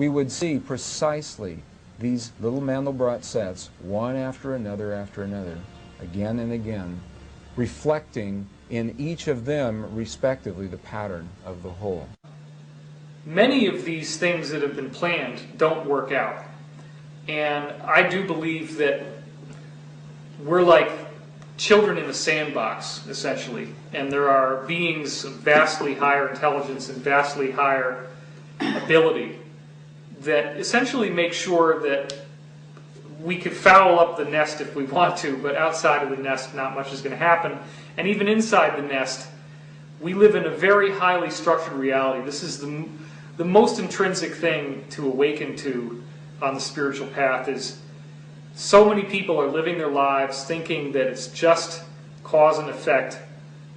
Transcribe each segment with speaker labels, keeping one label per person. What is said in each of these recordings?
Speaker 1: we would see precisely these little Mandelbrot sets, one after another, again and again, reflecting in each of them, respectively, the pattern of the whole.
Speaker 2: Many of these things that have been planned don't work out. And I do believe that we're like children in a sandbox, essentially. And there are beings of vastly higher intelligence and vastly higher ability that essentially make sure that we could foul up the nest if we want to, but outside of the nest, not much is going to happen. And even inside the nest, we live in a very highly structured reality. This is the most intrinsic thing to awaken to on the spiritual path is so many people are living their lives thinking that it's just cause and effect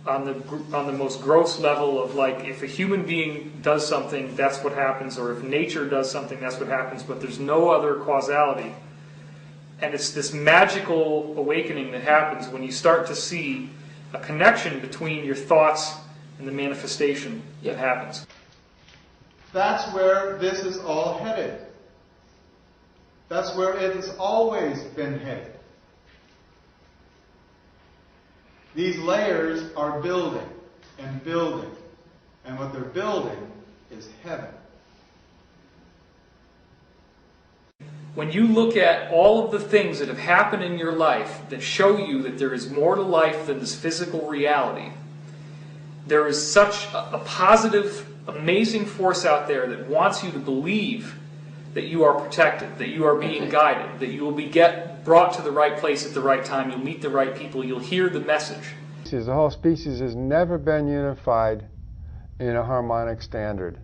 Speaker 2: on the most gross level of, like, if a human being does something, that's what happens, or if nature does something, that's what happens, but there's no other causality. And it's this magical awakening that happens when you start to see a connection between your thoughts and the manifestation that happens.
Speaker 3: That's where this is all headed. That's where it has always been headed. These layers are building and building, and what they're building is heaven.
Speaker 2: When you look at all of the things that have happened in your life that show you that there is more to life than this physical reality, there is such a positive, amazing force out there that wants you to believe that you are protected, that you are being guided, that you will be brought to the right place at the right time, you'll meet the right people, you'll hear the message.
Speaker 4: The whole species has never been unified in a harmonic standard.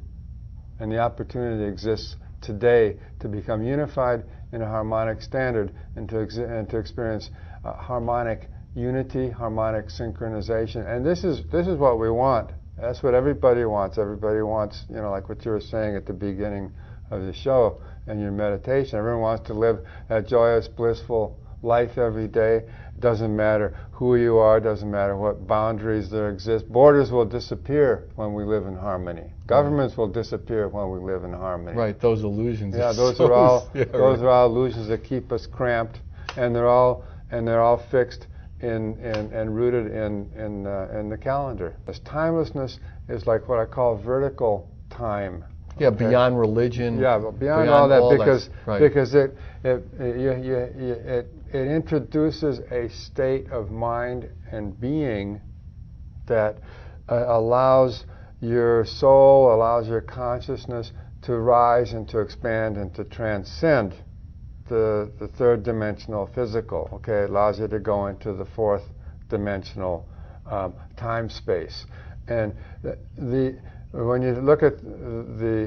Speaker 4: And the opportunity exists today to become unified in a harmonic standard and to experience harmonic unity, harmonic synchronization. And this is what we want. That's what everybody wants. Everybody wants, you know, like what you were saying at the beginning of the show and your meditation. Everyone wants to live a joyous, blissful life every day. Doesn't matter who you are, doesn't matter what boundaries there exist. Borders will disappear when we live in harmony. Governments will disappear when we live in harmony.
Speaker 5: Right, those illusions.
Speaker 4: Yeah, those are all illusions that keep us cramped, and they're all fixed and rooted in the calendar. This timelessness is like what I call vertical time.
Speaker 5: Yeah, okay? Beyond religion.
Speaker 4: Yeah, but beyond all that, because it introduces a state of mind and being that allows your soul, allows your consciousness to rise and to expand and to transcend the third dimensional physical. Okay, it allows you to go into the fourth dimensional time space. And when you look at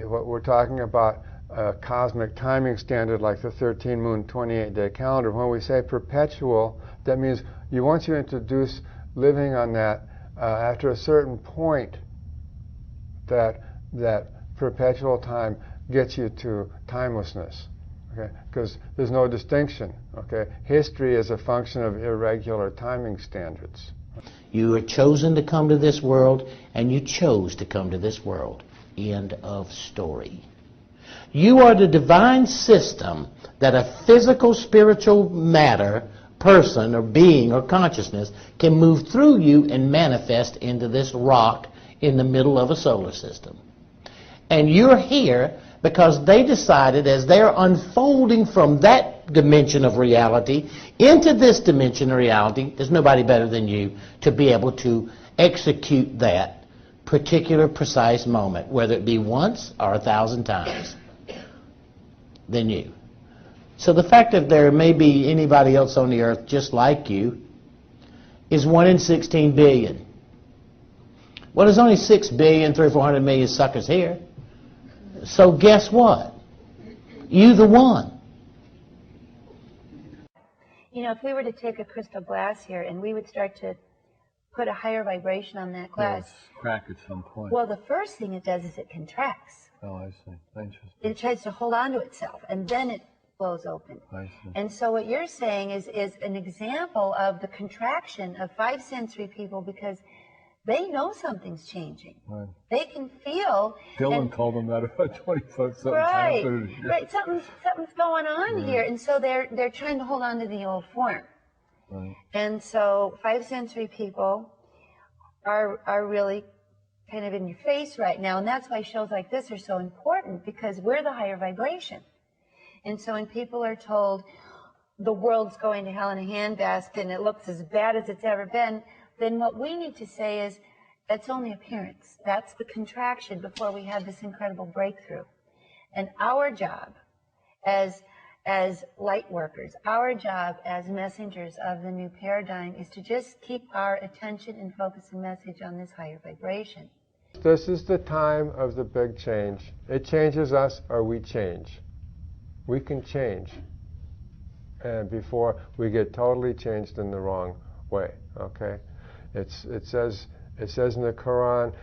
Speaker 4: what we're talking about, a cosmic timing standard like the 13-moon 28-day calendar, when we say perpetual, that means once you introduce living on that, after a certain point, that perpetual time gets you to timelessness. Okay, because there's no distinction. Okay, history is a function of irregular timing standards.
Speaker 6: You are chosen to come to this world, and you chose to come to this world. End of story. You are the divine system that a physical, spiritual matter, person, or being, or consciousness can move through you and manifest into this rock in the middle of a solar system. And you're here because they decided, as they're unfolding from that dimension of reality into this dimension of reality, there's nobody better than you to be able to execute that particular precise moment, whether it be once or 1,000 times, than you. So the fact that there may be anybody else on the earth just like you is 1 in 16 billion. Well, there's only 6 billion, 300 or 400 million suckers here. So guess what? You the one.
Speaker 7: You know, if we were to take a crystal glass here and we would start to put a higher vibration on that glass.
Speaker 5: Yes, crack at some point.
Speaker 7: Well, the first thing it does is it contracts.
Speaker 5: Oh, I see. Interesting.
Speaker 7: It tries to hold on to itself, and then it blows open.
Speaker 5: I see.
Speaker 7: And so what you're saying is an example of the contraction of 5 sensory people, because they know something's changing.
Speaker 5: Right.
Speaker 7: They can feel.
Speaker 5: Dylan told them that about 25 something
Speaker 7: Right,
Speaker 5: times.
Speaker 7: right. Something's going on here, and so they're trying to hold on to the old form.
Speaker 5: Right.
Speaker 7: And so five sensory people are really kind of in your face right now, and that's why shows like this are so important, because we're the higher vibration. And so when people are told the world's going to hell in a handbasket and it looks as bad as it's ever been, then what we need to say is, that's only appearance. That's the contraction before we have this incredible breakthrough. And our job as light workers, our job as messengers of the new paradigm is to just keep our attention and focus and message on this higher vibration.
Speaker 4: This is the time of the big change. It changes us or we change. We can change. And before we get totally changed in the wrong way, okay? It says in the Quran,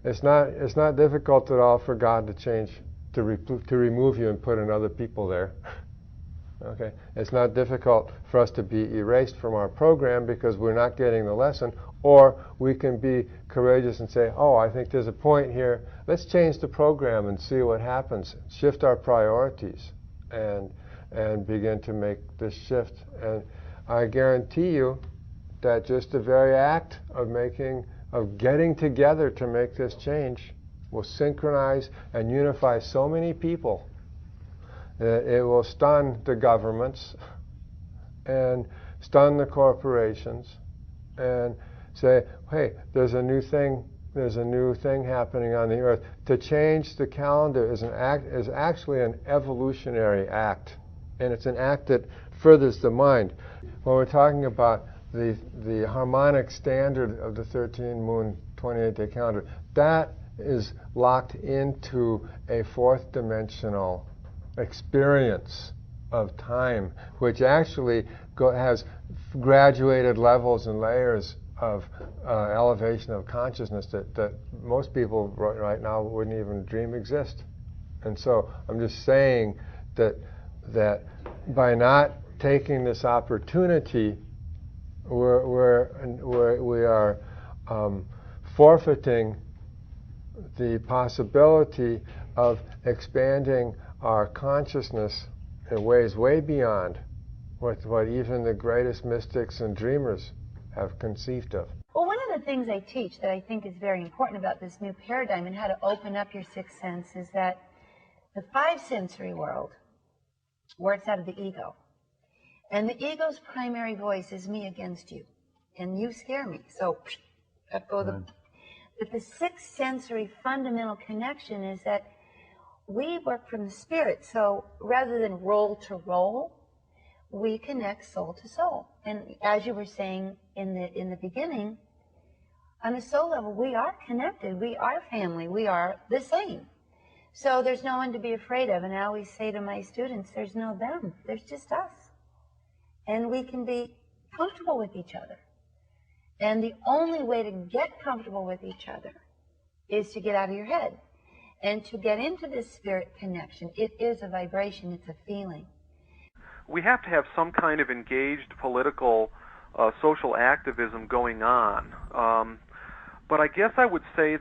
Speaker 4: it's not difficult at all for God to change, to remove you and put in other people there. Okay, it's not difficult for us to be erased from our program because we're not getting the lesson, or we can be courageous and say, oh, I think there's a point here. Let's change the program and see what happens. Shift our priorities and begin to make this shift. And I guarantee you that just the very act of getting together to make this change will synchronize and unify so many people that it will stun the governments and stun the corporations and say, hey, there's a new thing happening on the earth. To change the calendar is actually an evolutionary act, and it's an act that furthers the mind. When we're talking about the harmonic standard of the 13-moon 28-day calendar, that is locked into a fourth dimensional experience of time, which actually has graduated levels and layers of elevation of consciousness that most people right now wouldn't even dream exist. And so I'm just saying that by not taking this opportunity, we are forfeiting the possibility of expanding our consciousness in ways way beyond what even the greatest mystics and dreamers have conceived of.
Speaker 7: Well, one of the things I teach that I think is very important about this new paradigm and how to open up your sixth sense is that the five sensory world works out of the ego. And the ego's primary voice is me against you. And you scare me. So, up go the... But the sixth sensory fundamental connection is that we work from the spirit. So rather than role to role, we connect soul to soul. And as you were saying in the beginning, on a soul level, we are connected. We are family. We are the same. So there's no one to be afraid of. And I always say to my students, there's no them. There's just us. And we can be comfortable with each other. And the only way to get comfortable with each other is to get out of your head and to get into this spirit connection. It is a vibration. It's a feeling.
Speaker 8: We have to have some kind of engaged political, social activism going on. But I guess I would say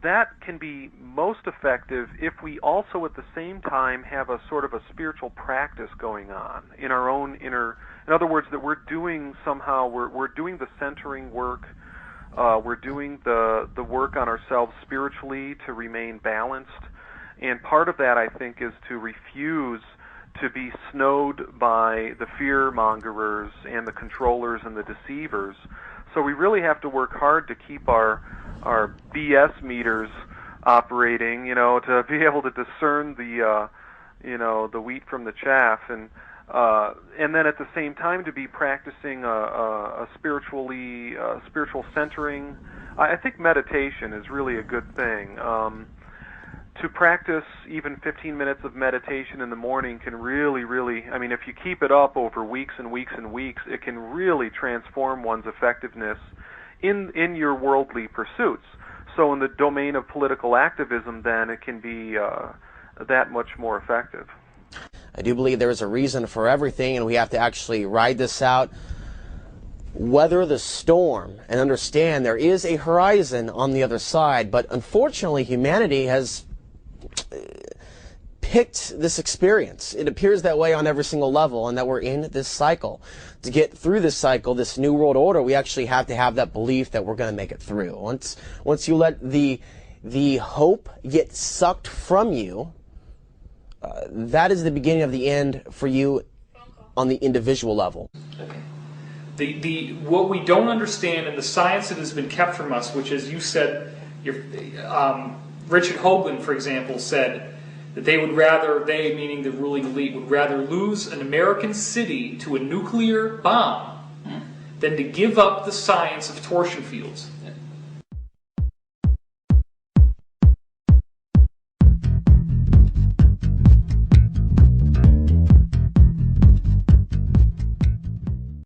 Speaker 8: that can be most effective if we also at the same time have a sort of a spiritual practice going on in our own inner. In other words, that we're doing the centering work, we're doing the work on ourselves spiritually to remain balanced, and part of that I think is to refuse to be snowed by the fear-mongerers and the controllers and the deceivers. So we really have to work hard to keep our BS meters operating, to be able to discern the wheat from the chaff, and then at the same time to be practicing a spiritual centering. I think meditation is really a good thing. To practice even 15 minutes of meditation in the morning can really, if you keep it up over weeks and weeks and weeks, it can really transform one's effectiveness in your worldly pursuits. So in the domain of political activism, then, it can be that much more effective.
Speaker 9: I do believe there is a reason for everything, and we have to actually ride this out weather the storm and understand there is a horizon on the other side. But unfortunately, humanity has picked this experience. It appears that way on every single level, and that we're in this cycle. To get through this cycle, this new world order, we actually have to have that belief that we're going to make it through. Once you let the hope get sucked from you, that is the beginning of the end for you on the individual level.
Speaker 2: Okay. What we don't understand in the science that has been kept from us, which, as you said, Richard Hoagland, for example, said that they meaning the ruling elite, would rather lose an American city to a nuclear bomb than to give up the science of torsion fields.